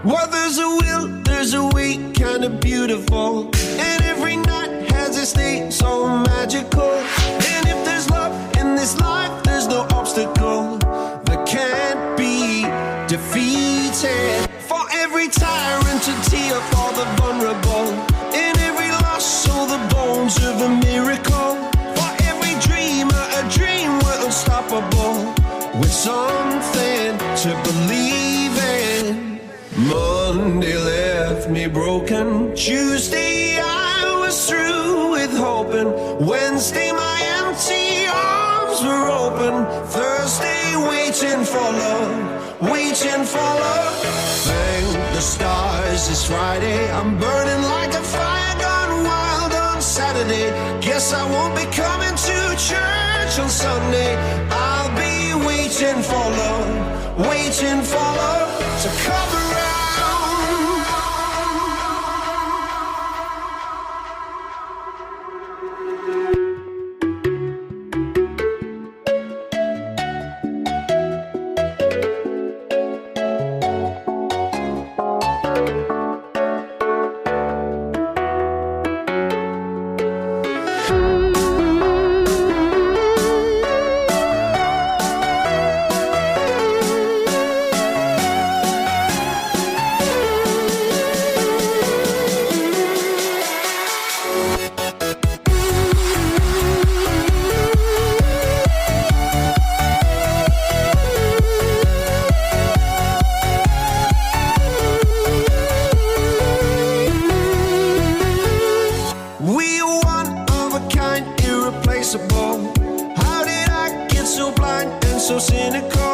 Well, there's a will, there's a way, kinda beautiful. And every night has a state so magical. And if there's love in this life, there's no obstacle that can't be defeated. For every tyrant to tear for the vulnerable. In every loss, so the bones of a miracle. For every dreamer, a dream we're unstoppable. With something to believe in. Monday left me broken. Tuesday I was through with hoping. Wednesday my empty arms were open. Thursday waiting for love, waiting for love. Thank the stars it's Friday. I'm burning like a fire gone wild on Saturday. Guess I won't be coming to church on Sunday. I'll be waiting for love, waiting for love to come around. How did I get so blind and so cynical?